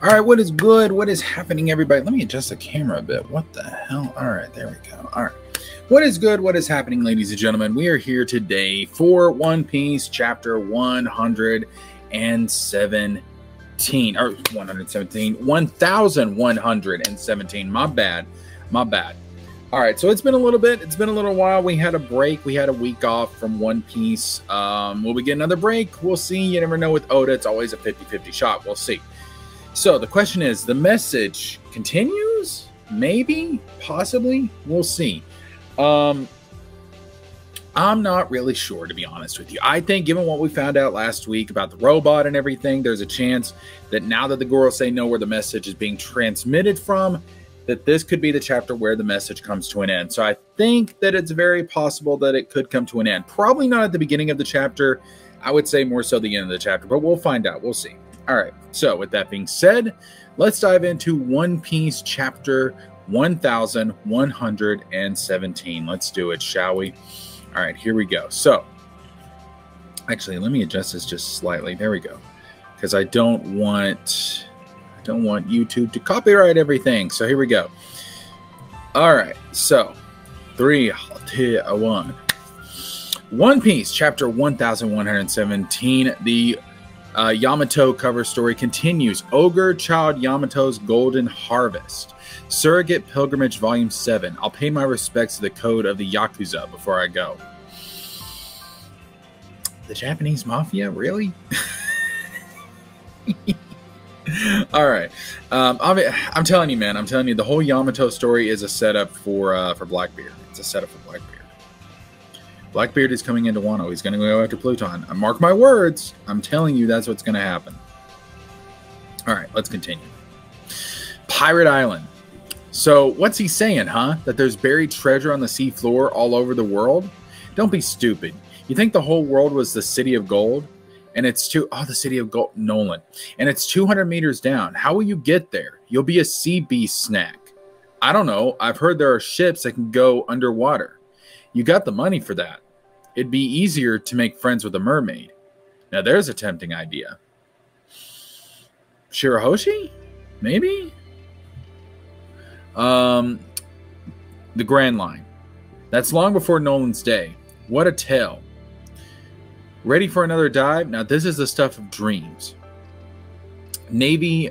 All right, what is good? What is happening, everybody? Let me adjust the camera a bit. What the hell? All right, there we go. All right. What is good? What is happening, ladies and gentlemen? We are here today for One Piece chapter 117, or 1117. My bad. All right, so it's been a little bit. It's been a little while. We had a break. We had a week off from One Piece. Will we get another break? We'll see. You never know with Oda. It's always a 50-50 shot. We'll see. So the question is, the message continues? Maybe? Possibly? We'll see. I'm not really sure, to be honest with you. I think given what we found out last week about the robot and everything, there's a chance that now that the Gorosei know where the message is being transmitted from, that this could be the chapter where the message comes to an end. So I think that it's very possible that it could come to an end. Probably not at the beginning of the chapter. I would say more so the end of the chapter, but we'll find out. We'll see. All right. So with that being said, let's dive into One Piece chapter 1117. Let's do it, shall we? All right, here we go. So actually, let me adjust this just slightly. There we go. Because I don't want YouTube to copyright everything. So here we go. All right. So 3, 2, 1. One Piece chapter 1117. The Yamato cover story continues. Ogre Child Yamato's Golden Harvest. Surrogate Pilgrimage Volume 7. I'll pay my respects to the code of the Yakuza before I go. The Japanese Mafia? Really? All right. I'm telling you, man. I'm telling you, the whole Yamato story is a setup for Blackbeard. It's a setup for Blackbeard. Blackbeard is coming into Wano. He's going to go after Pluton. I mark my words. I'm telling you, that's what's going to happen. All right, let's continue. Pirate Island. So what's he saying, huh? That there's buried treasure on the sea floor all over the world? Don't be stupid. You think the whole world was the City of Gold? And it's the City of Gold, Nolan. And it's 200 meters down. How will you get there? You'll be a sea beast snack. I don't know. I've heard there are ships that can go underwater. You got the money for that. It'd be easier to make friends with a mermaid. Now there's a tempting idea. Shirahoshi? Maybe? The Grand Line. That's long before Nolan's day. What a tale. Ready for another dive? Now this is the stuff of dreams. Navy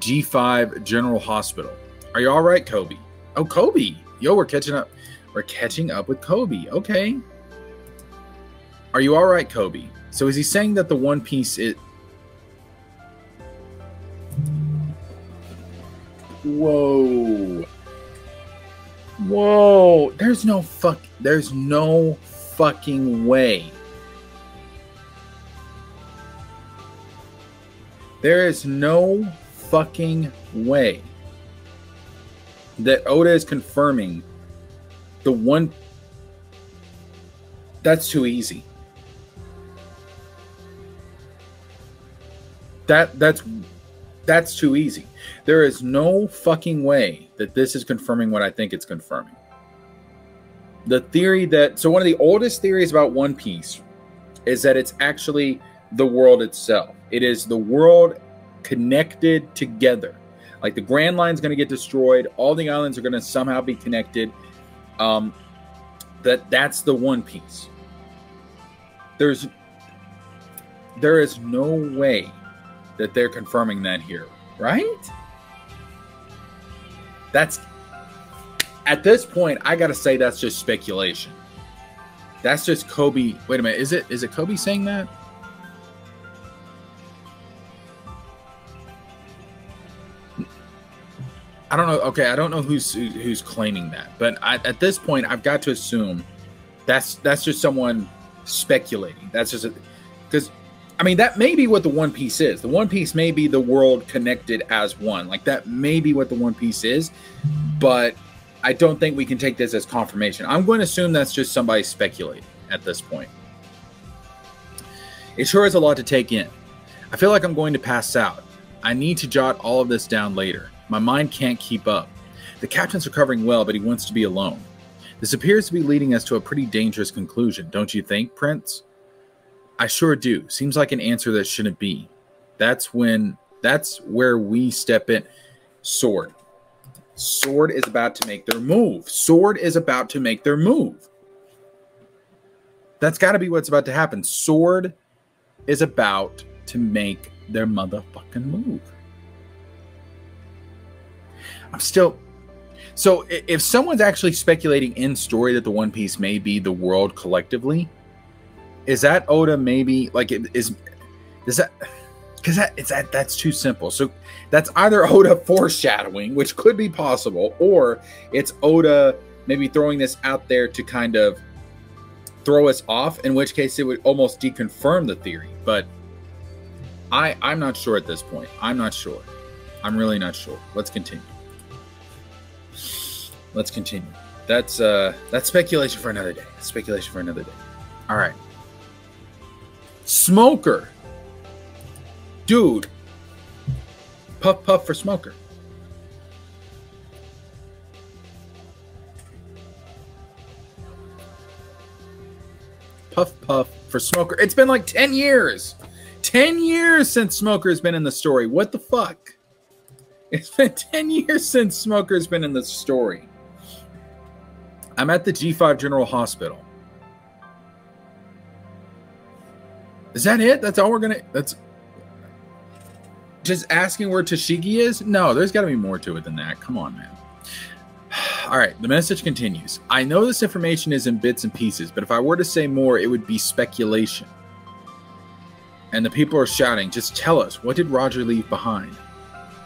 G5 General Hospital. Are you all right, Kobe? Oh, Kobe. Yo, we're catching up. We're catching up with Kobe. Okay. Are you all right, Kobe? So is he saying that the One Piece is... Whoa. Whoa. There's no fucking way. There is no fucking way that Oda is confirming the one. That's too easy. That's too easy. There is no fucking way that this is confirming what I think it's confirming. The theory that one of the oldest theories about One Piece is that it's actually the world itself. It is the world connected together. Like the Grand Line's going to get destroyed. All the islands are going to somehow be connected. That's the One Piece. There is no way that they're confirming that here, right? That's, at this point, I gotta say that's just speculation. That's just Kobe. Wait a minute, is it Kobe saying that? I don't know. Okay, I don't know who's claiming that, but at this point, I've got to assume that's just someone speculating. That's just because, I mean, that may be what the One Piece is. The One Piece may be the world connected as one. Like that may be what the One Piece is, but I don't think we can take this as confirmation. I'm going to assume that's just somebody speculating at this point. It sure is a lot to take in. I feel like I'm going to pass out. I need to jot all of this down later. My mind can't keep up. The captain's recovering well, but he wants to be alone. This appears to be leading us to a pretty dangerous conclusion, don't you think, Prince? I sure do. Seems like an answer that shouldn't be. That's when That's where we step in. Sword. Sword is about to make their move. Sword is about to make their move. That's got to be what's about to happen. Sword is about to make their motherfucking move. I'm still... So if someone's actually speculating in story that the One Piece may be the world collectively, is that Oda maybe... Like, is that... Because that's too simple. So that's either Oda foreshadowing, which could be possible, or it's Oda maybe throwing this out there to kind of throw us off, in which case it would almost deconfirm the theory. But I'm not sure at this point. I'm not sure. I'm really not sure. Let's continue. Let's continue. That's speculation for another day. Speculation for another day. All right. Smoker. Dude. Puff puff for Smoker. Puff puff for Smoker. It's been like 10 years. 10 years since Smoker's been in the story. What the fuck? It's been 10 years since Smoker's been in the story. I'm at the G5 General Hospital. Is that it? That's all we're gonna... That's... Just asking where Tashigi is? No, there's got to be more to it than that. Come on, man. All right, the message continues. I know this information is in bits and pieces, but if I were to say more, it would be speculation. And the people are shouting, just tell us, what did Roger leave behind?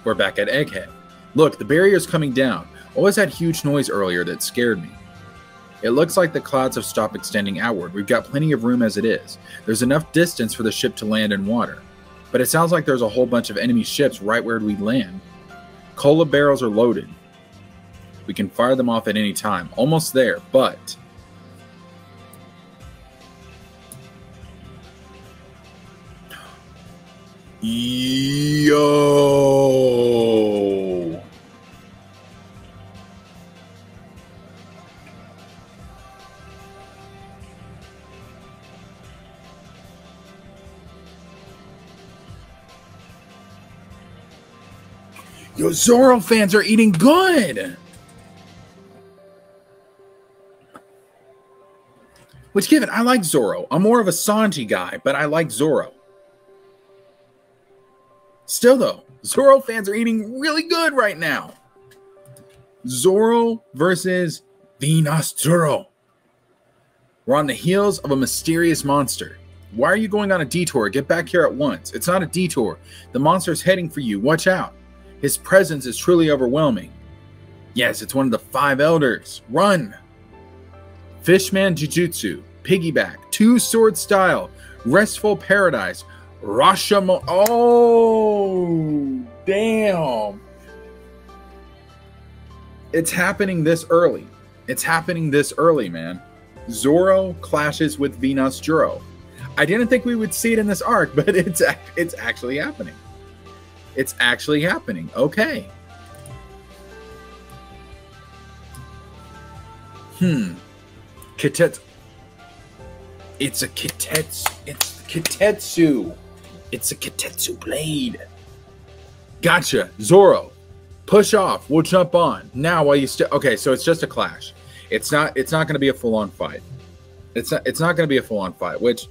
We're back at Egghead. Look, the barrier's coming down. What was that huge noise earlier that scared me? It looks like the clouds have stopped extending outward. We've got plenty of room as it is. There's enough distance for the ship to land in water. But it sounds like there's a whole bunch of enemy ships right where we land. Cola barrels are loaded. We can fire them off at any time. Almost there, but... Yo! Yo, Zoro fans are eating good! Which, given, I like Zoro. I'm more of a Sanji guy, but I like Zoro. Still, though, Zoro fans are eating really good right now. Zoro versus Venus-Zoro. We're on the heels of a mysterious monster. Why are you going on a detour? Get back here at once. It's not a detour. The monster's heading for you. Watch out. His presence is truly overwhelming. Yes, it's one of the 5 elders. Run! Fishman Jujutsu. Piggyback. 2-sword style. Restful paradise. Rashomon. Oh, damn. It's happening this early. It's happening this early, man. Zoro clashes with Venus-Zoro. I didn't think we would see it in this arc, but it's actually happening. It's actually happening. Okay. Kitetsu. It's a Kitetsu. It's Kitetsu. It's a Kitetsu blade. Gotcha. Zoro. Push off. We'll jump on. Now while you still... Okay, so it's just a clash. It's not going to be a full-on fight. It's not going to be a full-on fight, which...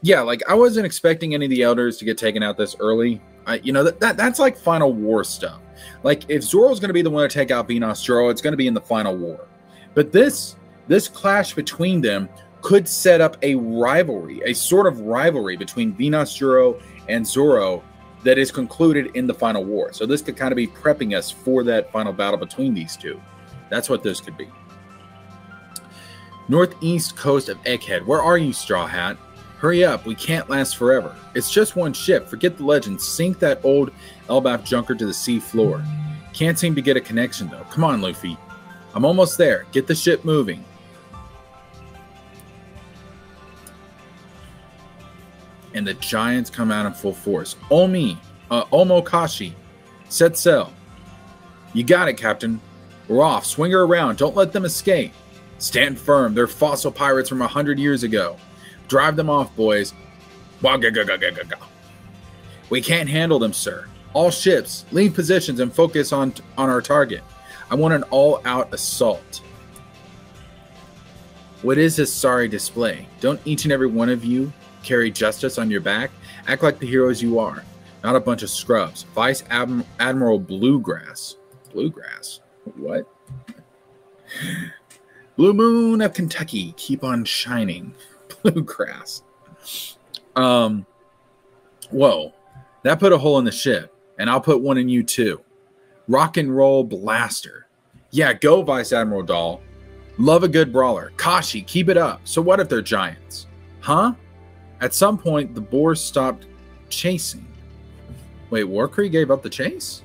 Yeah, like, I wasn't expecting any of the elders to get taken out this early. That's like Final War stuff. Like, if Zoro's going to be the one to take out Venus-Zoro, it's going to be in the Final War. But this clash between them could set up a rivalry, a sort of rivalry between Venus-Zoro and Zoro that is concluded in the Final War. So this could kind of be prepping us for that final battle between these two. That's what this could be. Northeast coast of Egghead. Where are you, Straw Hat? Hurry up, we can't last forever. It's just one ship. Forget the legend. Sink that old Elbaf junker to the sea floor. Can't seem to get a connection, though. Come on, Luffy. I'm almost there. Get the ship moving. And the giants come out in full force. Omokashi. Set sail. You got it, Captain. We're off. Swing her around. Don't let them escape. Stand firm. They're fossil pirates from 100 years ago. Drive them off, boys. We can't handle them, sir. All ships, leave positions and focus on our target. I want an all-out assault. What is this sorry display? Don't each and every one of you carry justice on your back? Act like the heroes you are, not a bunch of scrubs. Vice Admiral Bluegrass. Bluegrass? What? Blue Moon of Kentucky, keep on shining. Bluegrass. Whoa. That put a hole in the ship, and I'll put one in you too. Rock and roll blaster. Yeah, go Vice Admiral Dahl. Love a good brawler. Kashi, keep it up. So what if they're giants? Huh? At some point, the Boers stopped chasing. Wait, Warcree gave up the chase?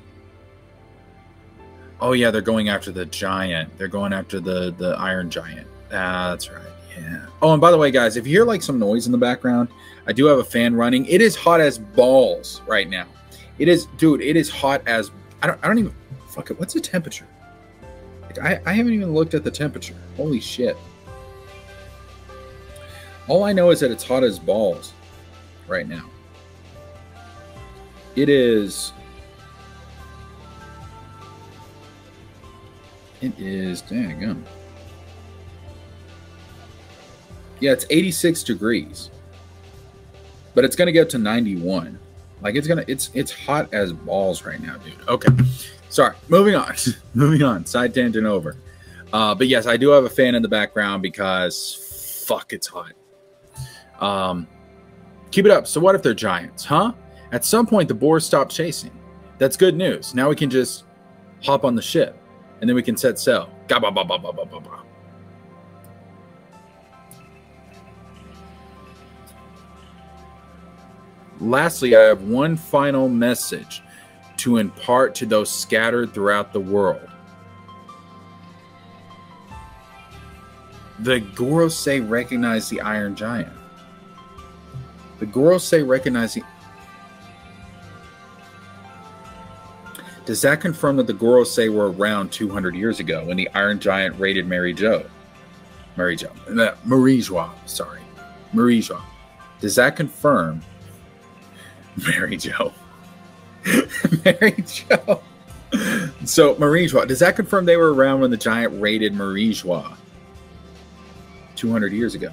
Oh yeah, they're going after the giant. They're going after the Iron Giant. That's right, yeah. Oh, and by the way, guys, if you hear like some noise in the background, I do have a fan running. It is hot as balls right now. It is, dude, it is hot as... I don't even... Fuck it, what's the temperature? Like, I haven't even looked at the temperature. Holy shit. All I know is that it's hot as balls right now. It is... Dang. Yeah, it's 86 degrees. But it's going to get to 91. Like, it's hot as balls right now, dude. Okay. Sorry. Moving on. Moving on. Side tangent over. But yes, I do have a fan in the background because fuck, it's hot. Keep it up. So what if they're giants, huh? At some point, the Boers stopped chasing. That's good news. Now we can just hop on the ship, and then we can set sail. Lastly, I have one final message to impart to those scattered throughout the world. The Gorosei recognize the Iron Giant. The Gorosei recognize the... Does that confirm that the Gorosei were around 200 years ago when the Iron Giant raided Mary Jo? Marie Joie, sorry. Marie Joie. Does that confirm... Mary Jo. Mary Jo. So, Marie Joie. Does that confirm they were around when the giant raided Marie Joie 200 years ago?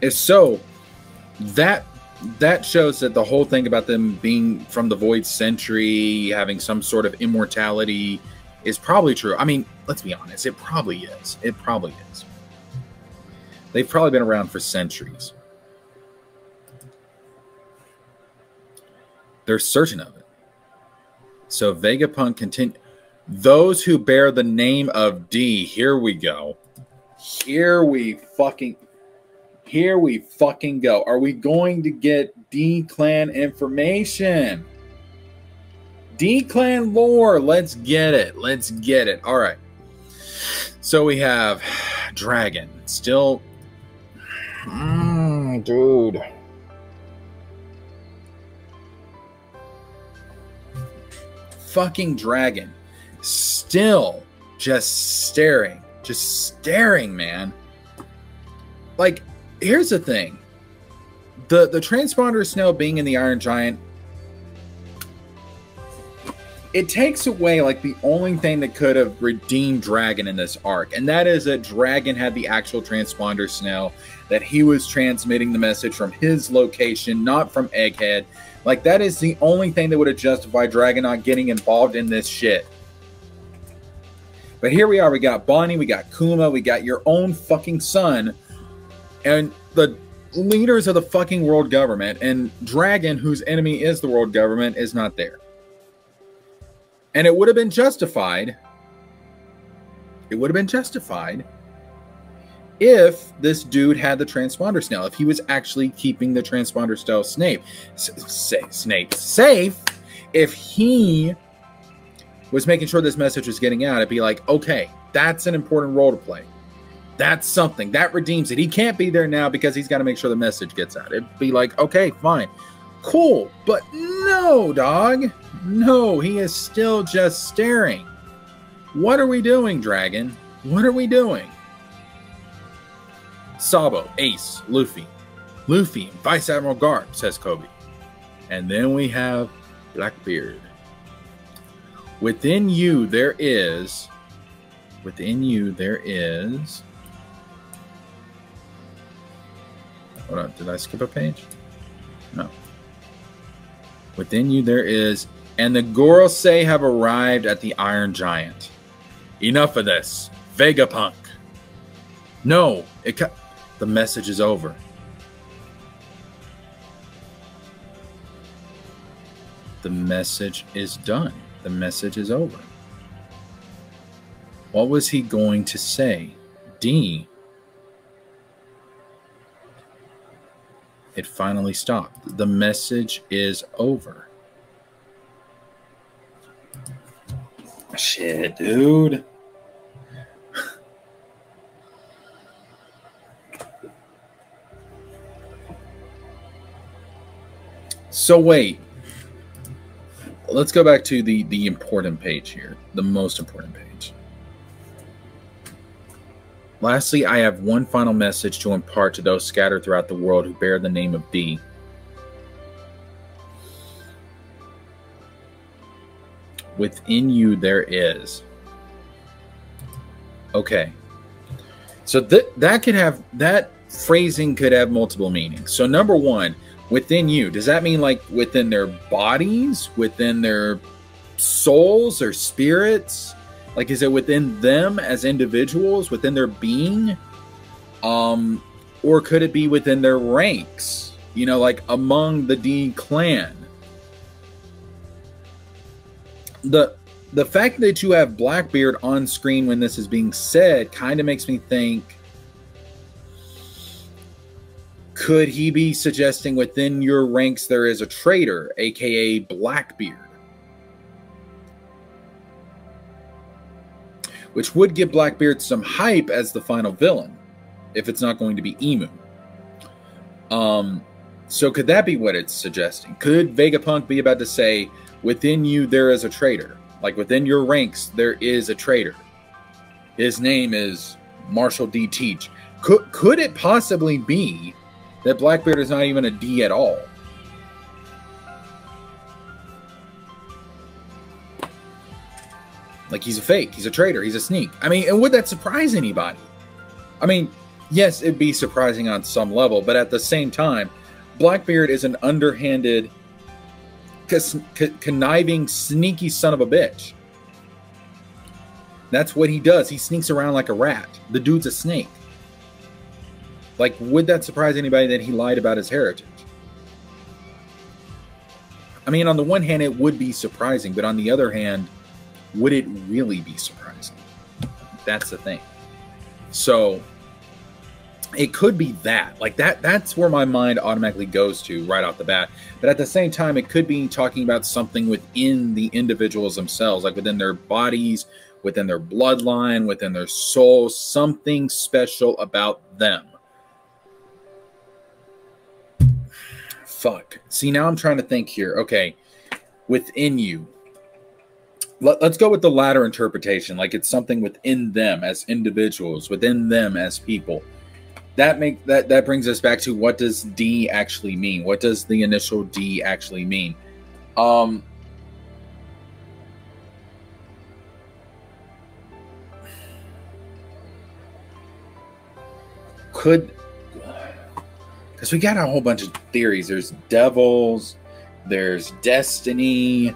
If so, that shows that the whole thing about them being from the Void Century, having some sort of immortality, is probably true. I mean, let's be honest. It probably is. It probably is. They've probably been around for centuries. They're certain of it. So Vegapunk continue. Those who bear the name of D. Here we go. Here we fucking go. Are we going to get D Clan information? D Clan lore. Let's get it. Let's get it. All right. So we have Dragon. Still. Dude. Fucking Dragon. Still just staring. Just staring, man. Like, here's the thing. The transponder snail being in the Iron Giant, it takes away like the only thing that could have redeemed Dragon in this arc, and that is that Dragon had the actual transponder snail, that he was transmitting the message from his location, not from Egghead. Like, that is the only thing that would have justified Dragon not getting involved in this shit. But here we are. We got Bonnie, we got Kuma, we got your own fucking son, and the leaders of the fucking world government, and Dragon, whose enemy is the world government, is not there. And it would have been justified. It would have been justified if this dude had the transponder snail, if he was actually keeping the transponder snail safe, if he was making sure this message was getting out, it'd be like, okay, that's an important role to play. That's something that redeems it. He can't be there now because he's got to make sure the message gets out. It'd be like, okay, fine, cool, but no, dog, no, he is still just staring. What are we doing, Dragon? What are we doing? Sabo, Ace, Luffy. Luffy and Vice Admiral Garp, says Kobe. And then we have Blackbeard. Within you there is. Hold on, did I skip a page? No. Within you there is, and the Gorosei have arrived at the Iron Giant. Enough of this. Vegapunk. No, the message is over. The message is done. The message is over. What was he going to say? D. It finally stopped. The message is over. Shit, dude. So wait. Let's go back to the important page here. The most important page. Lastly, I have one final message to impart to those scattered throughout the world who bear the name of D. Within you there is. Okay. So that phrasing could have multiple meanings. So number one, within you, does that mean like within their bodies, within their souls or spirits? Like, is it within them as individuals, within their being? Or could it be within their ranks? You know, like among the D clan? The fact that you have Blackbeard on screen when this is being said kind of makes me think, could he be suggesting within your ranks there is a traitor, aka Blackbeard? Which would give Blackbeard some hype as the final villain, if it's not going to be Emu. So could that be what it's suggesting? Could Vegapunk be about to say, within you there is a traitor? Like within your ranks there is a traitor. His name is Marshall D. Teach. Could it possibly be that Blackbeard is not even a D at all? Like he's a fake, he's a traitor, he's a sneak. I mean, and would that surprise anybody? I mean, yes, it'd be surprising on some level, but at the same time, Blackbeard is an underhanded, conniving, sneaky son of a bitch. That's what he does. He sneaks around like a rat. The dude's a snake. Like, would that surprise anybody that he lied about his heritage? I mean, on the one hand, it would be surprising, but on the other hand, would it really be surprising? That's the thing. So it could be that. Like that's where my mind automatically goes to right off the bat. But at the same time, it could be talking about something within the individuals themselves, like within their bodies, within their bloodline, within their soul, something special about them. Fuck. See, now I'm trying to think here. Okay, within you. Let's go with the latter interpretation, like it's something within them as individuals, within them as people. That brings us back to, what does D actually mean? What does the initial D actually mean? Because we got a whole bunch of theories. There's devils, there's destiny,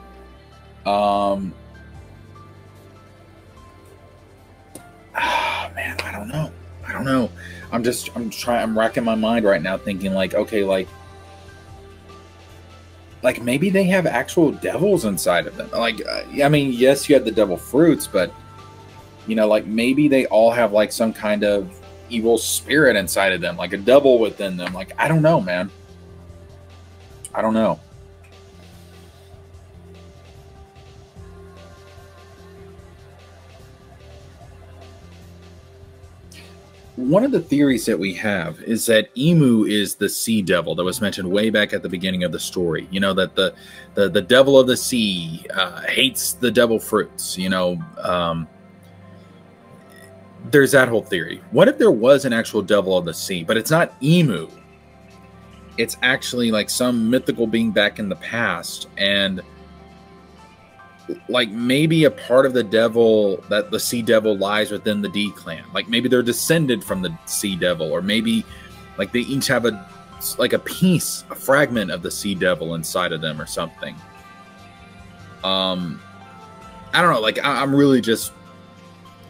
man, I don't know. I'm racking my mind right now thinking like, okay, like maybe they have actual devils inside of them. Like, I mean, yes, you have the devil fruits, but you know, like maybe they all have like some kind of evil spirit inside of them, like a devil within them. Like, I don't know, man. I don't know. One of the theories that we have is that Emu is the sea devil that was mentioned way back at the beginning of the story. You know, that the devil of the sea hates the devil fruits. You know, there's that whole theory. What if there was an actual devil of the sea, but it's not Emu? it's actually like some mythical being back in the past, and like maybe a part of the devil, that the Sea Devil lies within the D clan. Like maybe they're descended from the Sea Devil, or maybe like they each have a piece, a fragment of the Sea Devil inside of them or something. I don't know. Like I'm really just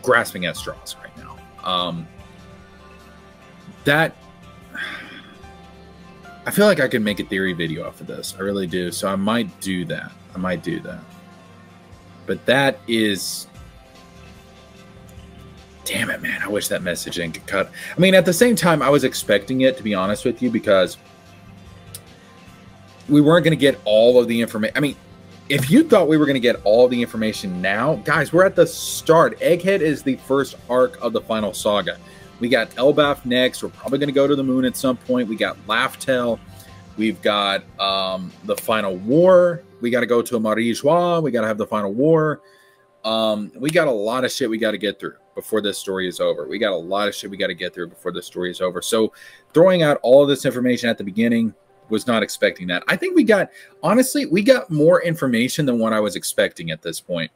grasping at straws right now. That I feel like I could make a theory video off of this. I really do. So I might do that. But that is, damn it, man. I wish that message didn't get cut. I mean, at the same time, I was expecting it, to be honest with you, because we weren't going to get all of the information. I mean, if you thought we were going to get all the information now, guys, we're at the start. Egghead is the first arc of the final saga. We got Elbaf next. We're probably going to go to the moon at some point. We got Laughtale. We've got the final war. We got to go to Amari Joie. We got to have the final war. We got a lot of shit we got to get through before this story is over. So throwing out all of this information at the beginning, was not expecting that. I think we got more information than what I was expecting at this point.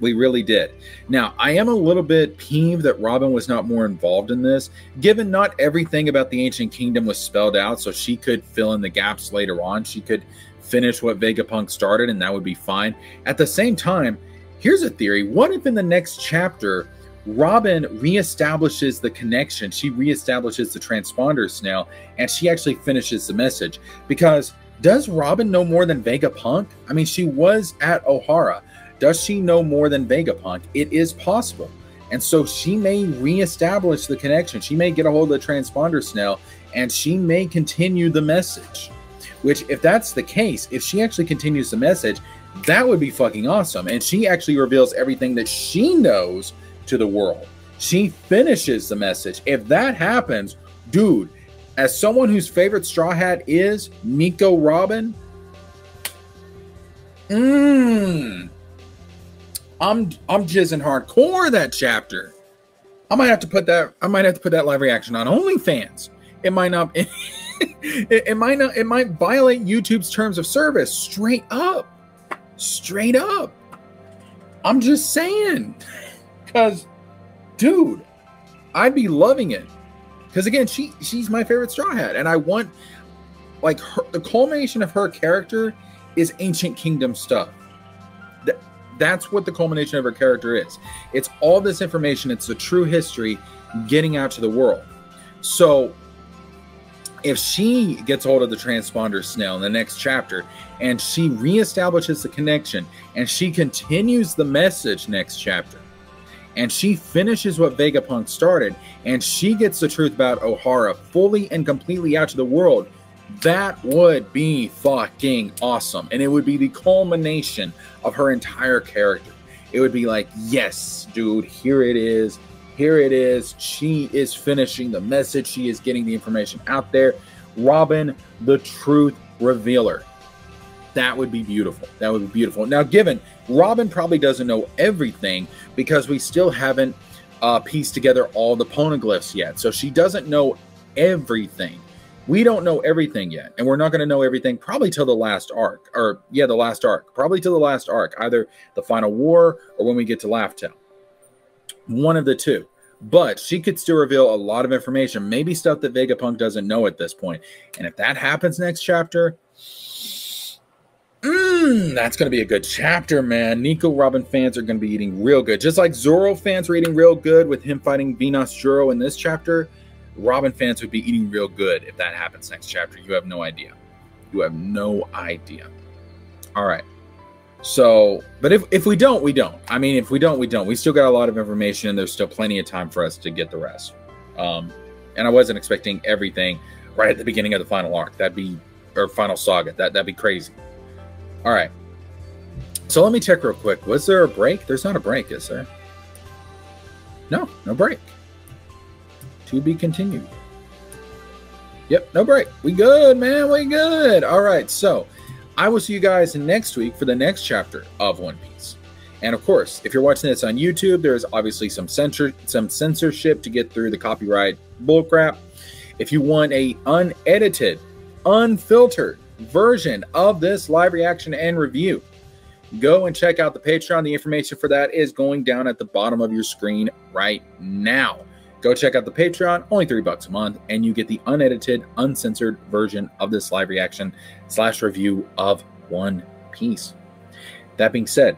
We really did. Now, I am a little bit peeved that Robin was not more involved in this, given not everything about the Ancient Kingdom was spelled out, so she could fill in the gaps later on. She could finish what Vegapunk started, and that would be fine. At the same time, here's a theory. What if in the next chapter, Robin reestablishes the connection? She reestablishes the transponder snail, and she actually finishes the message. Because does Robin know more than Vegapunk? I mean, she was at Ohara. Does she know more than Vegapunk? It is possible. And so she may reestablish the connection. She may get a hold of the transponder snail, and she may continue the message. Which, if that's the case, if she actually continues the message, that would be fucking awesome. And she actually reveals everything that she knows to the world. She finishes the message. If that happens, dude, as someone whose favorite Straw Hat is Nico Robin, I'm jizzing hardcore that chapter. I might have to put that live reaction on OnlyFans. It might not it might violate YouTube's terms of service. Straight up. I'm just saying. Because, dude, I'd be loving it. Because again, she's my favorite Straw Hat, and I want, like, the culmination of her character is Ancient Kingdom stuff. That's what the culmination of her character is. It's all this information. It's the true history getting out to the world. So if she gets hold of the transponder snail in the next chapter, and she reestablishes the connection, and she continues the message next chapter, and she finishes what Vegapunk started, and she gets the truth about Ohara fully and completely out to the world, that would be fucking awesome. And it would be the culmination of her entire character. It would be like, yes, dude, here it is. She is finishing the message. She is getting the information out there. Robin, the truth revealer. That would be beautiful. Now, given Robin probably doesn't know everything, because we still haven't pieced together all the poneglyphs yet. So she doesn't know everything. We don't know everything yet, and we're not going to know everything probably till the last arc, probably till the last arc, either the final war or when we get to Laughtale. One of the two. But she could still reveal a lot of information, maybe stuff that Vegapunk doesn't know at this point. And if that happens next chapter, that's going to be a good chapter, man. Nico Robin fans are going to be eating real good. Just like Zoro fans were eating real good with him fighting Venus Juro in this chapter, Robin fans would be eating real good if that happens next chapter. You have no idea. All right. So, but if we don't, we don't. I mean, if we don't, we don't. We still got a lot of information, and there's still plenty of time for us to get the rest. And I wasn't expecting everything right at the beginning of the final arc. Final saga. That'd be crazy. All right. So let me check real quick. Was there a break? There's not a break, is there? No break. To be continued. Yep, no break. We good, man. We good. All right. So I will see you guys next week for the next chapter of One Piece. And of course, if you're watching this on YouTube, there's obviously some censorship to get through the copyright bullcrap. If you want a unedited unfiltered version of this live reaction and review, go and check out the Patreon. The information for that is going down at the bottom of your screen right now. Go check out the Patreon, only $3 a month, and you get the unedited, uncensored version of this live reaction / review of One Piece. That being said,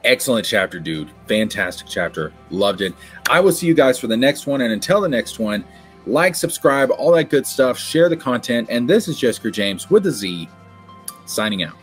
excellent chapter, dude. Fantastic chapter. Loved it. I will see you guys for the next one, and until the next one, like, subscribe, all that good stuff. Share the content, and this is Jessica James with a Z, signing out.